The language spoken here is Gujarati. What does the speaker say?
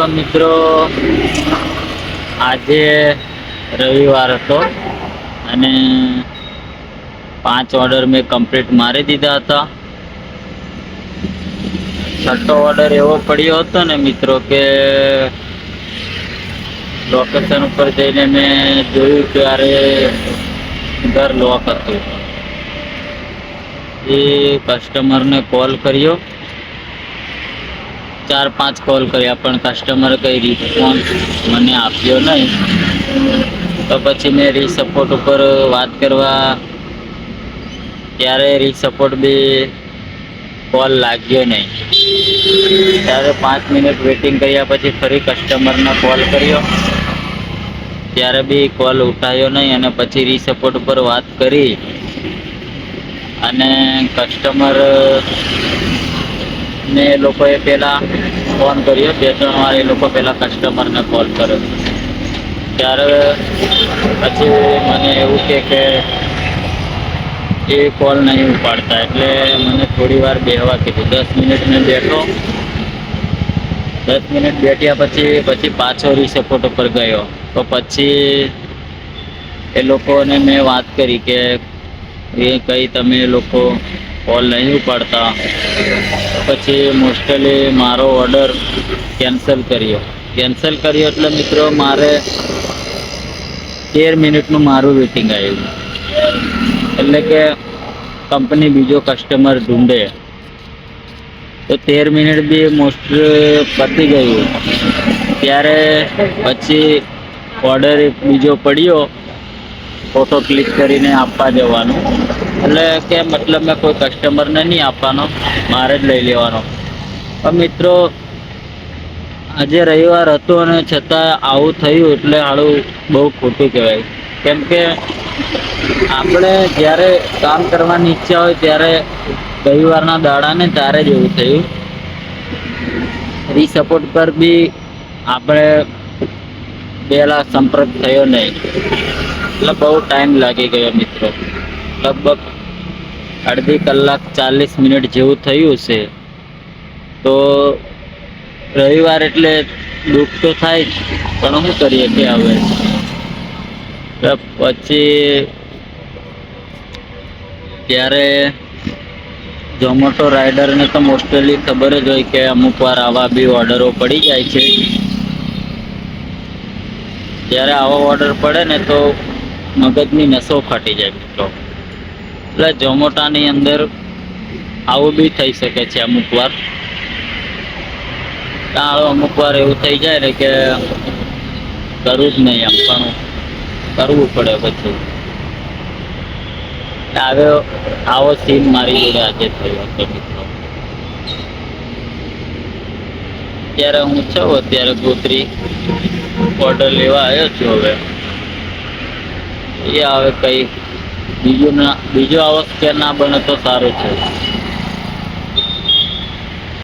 તો મિત્રો આજે રવિવાર હતો અને 5 ઓર્ડર મેં કમ્પ્લીટ મારી દીધા હતા. છઠ્ઠો ઓર્ડર એવો પડ્યો હતો ને મિત્રો કે લોકેશન ઉપર જઈને મેં જોયું ત્યારે ઘર લોક હતું. એ કસ્ટમરને કોલ કર્યો, 4-5 કોલ કર્યા પણ કસ્ટમરે કંઈ રિસ્પોન્સ મને આપ્યો નહીં. તો પછી મેં રીસપોર્ટ ઉપર વાત કરવા ત્યારે રીસપોર્ટ બી કોલ લાગ્યો નહીં. ત્યારે 5 મિનિટ વેટિંગ કર્યા પછી ફરી કસ્ટમરને કોલ કર્યો ત્યારે બી કોલ ઉઠાયો નહીં અને પછી રીસપોર્ટ ઉપર વાત કરી અને કસ્ટમર ને એ લોકોએ પહેલાં ફોન કર્યો. 2-3 વાર એ લોકો પહેલાં કસ્ટમરને કોલ કર્યો. ત્યારે પછી મને એવું કે એ કોલ નહીં ઉપાડતા, એટલે મને થોડી વાર બેસવા કીધું. 10 મિનિટ મેં બેઠો. 10 મિનિટ બેઠ્યા પછી પાછો રીસપોર્ટ ઉપર ગયો. તો પછી એ લોકોને મેં વાત કરી કે એ કંઈ તમે લોકો કોલ નહીં ઉપાડતા. પછી મોસ્ટલી મારો ઓર્ડર કેન્સલ કર્યો એટલે મિત્રો મારે 13 મિનિટનું મારું વેટિંગ આવ્યું. એટલે કે કંપની બીજો કસ્ટમર ઢૂંઢે તો 13 મિનિટ બી મોસ્ટ પતી ગયું. ત્યારે પછી ઓર્ડર એક બીજો પડ્યો, ફોટો ક્લિક કરીને આપવા જવાનું. એટલે કે મતલબ મેં કોઈ કસ્ટમરને નહીં આપવાનો, મારે જ લઈ લેવાનો. પણ મિત્રો આજે રવિવાર હતો અને છતાં આવું થયું એટલે હાળું બહુ ખોટું કહેવાય. કેમ કે આપણે જ્યારે કામ કરવાની ઈચ્છા હોય ત્યારે રવિવારના દાડાને ત્યારે જ એવું થયું. રીસપોર્ટ પર બી આપણે પહેલાં સંપર્ક થયો નહીં એટલે બહુ ટાઈમ લાગી ગયો મિત્રો. લગભગ અડધી કલાક 40 મિનિટ જેવું થયું છે. તો રવિવાર એટલે દુઃખ તો થાય જ, પણ શું કરીએ કે હવે પછી ત્યારે ઝોમેટો રાઇડરને તો મોસ્ટલી ખબર જ હોય કે અમુક વાર આવા બી ઓર્ડરો પડી જાય છે. જ્યારે આવો ઓર્ડર પડે ને તો મગજની નસો ફાટી જાય મિત્રો. એટલે ઝોમેટોની અંદર આવું બી થઈ શકે છે અમુક વાર. અમુક વાર એવું થઈ જાય ને કે કરવું જ નહીં એમ, પણ કરવું પડે. પછી આવો સીન મારી જોડે આજે થયો હતો મિત્રો. ત્યારે હું છું અત્યારે ગોત્રી ઓર્ડર લેવા આવ્યો છું. હવે એ હવે કંઈ બીજો આવો સ્કેર ના બને તો સારું છે.